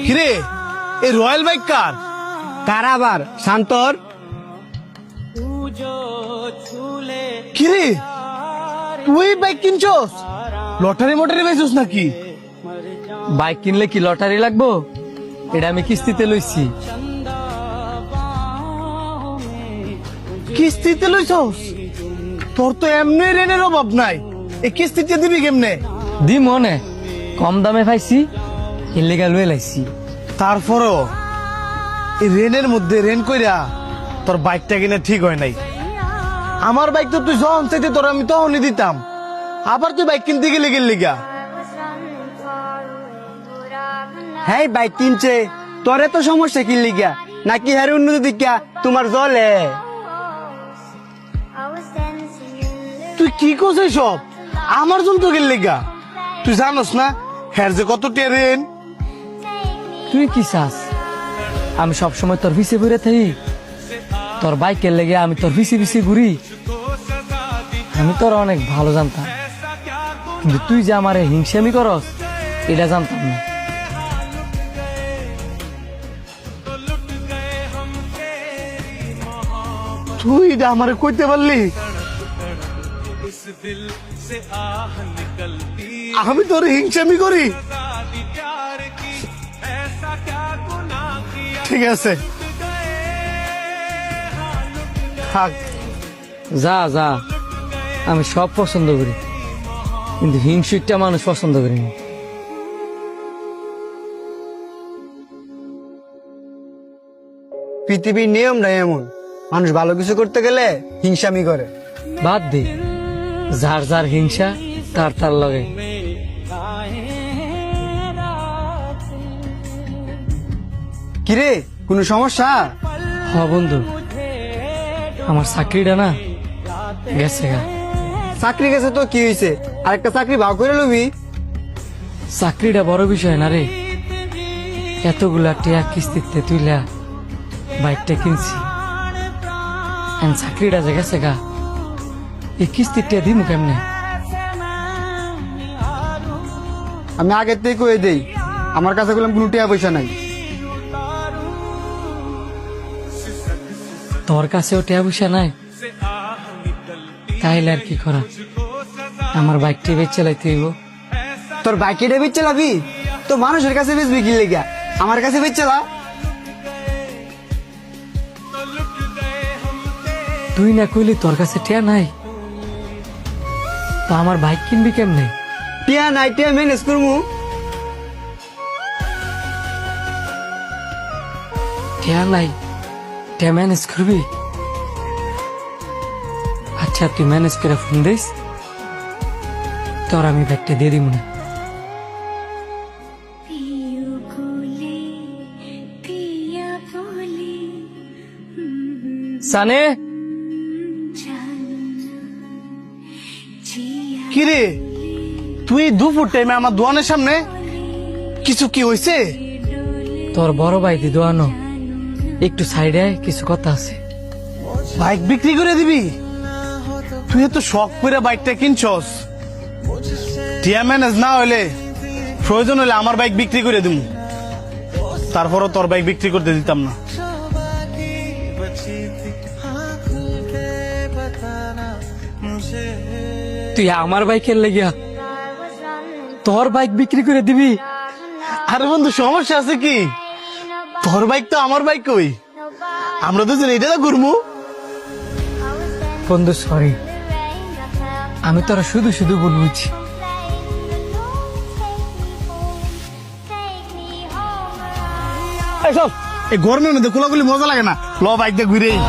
কিরে এই royal bike কার? কার আবার? শান্তর। কিরে তুই বাইক কিনছস? লটারি মটারি বেচছস নাকি? বাইক কিনলে কি লটারি লাগবো? এটা আমি কিস্তিতে লইছি। কিস্তিতে লইছস? তোর তো এমনি রেনের অভাব নাই, এই কিস্তিতে দিবি কেমনে? দি মনে কম দামে পাইছি, ইল্লিগাল লয়ে লাইছি। তারপরও এই রেনের মধ্যে রেন কইরা তোর বাইকটা কিনা ঠিক হয় নাই। আমার বাইক তো তুই যখন চাইতে তোর আমি তখনই দিতাম, আবার তুই বাইক কিনতে গেলে গা। হ্যাঁ বাইক কিনছে, তোর এত সমস্যা কি লিগা? নাকি হ্যার উন্নতি দিকা তোমার জলে? তুই কি করছিস সব? আমার জন্য তো গেলে গা। তুই জানোস না হ্যার যে কত রেন? তুই কি চাস আমি সবসময় তোর পিছে ঘুরে থাকি? তোর বাইকের লেগে আমি তোর পিছে ঘুরি? আমি তোর অনেক ভালো জানতাম, কিন্তু তুই যে আমারে হিংসামি করস এটা জানতাম না। তুই এটা আমারে কইতে পারলি? আমি তোর হিংসামি করি? ঠিক আছে থাক। যা যা, আমি সব পছন্দ করি, কিন্তু হিংসুকটা মানুষ পছন্দ করি না। পৃথিবীর নিয়মটা এমন, মানুষ ভালো কিছু করতে গেলে হিংসামি করে। বাদ দে, যার যার হিংসা তার তার লগে। কিরে কোনো সমস্যা? হ বন্ধু, আমার চাকরিটা না গেছে গা। চাকরি গেছে তো কি হয়েছে? আরেকটা চাকরি ভাগ করে লবি। চাকরিটা বড় বিষয় না রে, এতগুলা টিয়া কিস্তিতে তুইলা বাইকটা কিনছি, চাকরিটা যে গেছে গা, এই কিস্তির টিয়া দিমু কেমনে? আমি আগের থেকে কয়ে দেই, আমার কাছে বললাম কোনো টাকা পয়সা নাই। তোর কাছেও টিয়া পয়সা নাই? তাইলে আর কি করা, আমার বাইকটি বেচে চালাইতে হইব। তোর বাইকে ডেবিট চালাবি তো মানুষের কাছে বেচবি কি লেগা? আমার কাছে বেচ চালা। তুই না কইলি তোর কাছে টিয়া নাই, তো আমার বাইক কিনবি কেমনে? টিয়া নাই, টিয়া ম্যানেজ করমু। টিয়া নাই, টিয়া ম্যানেজ করবি? আচ্ছা তুই ম্যানেজ করে ফোন দিস, তোর আমি বাইকটা দিয়ে দিব না। সানে, কিরে তুই দুপুর টাইমে আমার দোকানের সামনে? কিছু কি হয়েছে? তোর বড় ভাই দি দোয়ানো, একটু সাইডে আয়, কিছু কথা আছে। বাইক বিক্রি করে দিবি? তুই এত শখ করে বাইকটা কিনছস, টিয়া ম্যানেজ না হইলে প্রয়োজন হলে আমার বাইক বিক্রি করে দিব, তারপরও তোর বাইক বিক্রি করতে দিতাম না। তুই আমার বাইকের লেগিয়া তোর বাইক বিক্রি করে দিবি? আরে বন্ধু সমস্যা আছে কি? তোর বাইক তো আমার বাইক, কই আমরা দুজন এটা তো ঘুরমু। বন্ধু সরি, আমি তোরা শুধু শুধু ভুল বুঝছি। এই সব এই গরমের মধ্যে খোলাগুলি মজা লাগে না, ল বাইক দিয়ে ঘুরেই।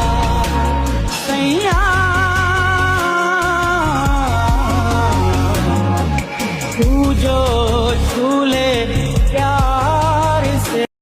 जो झूले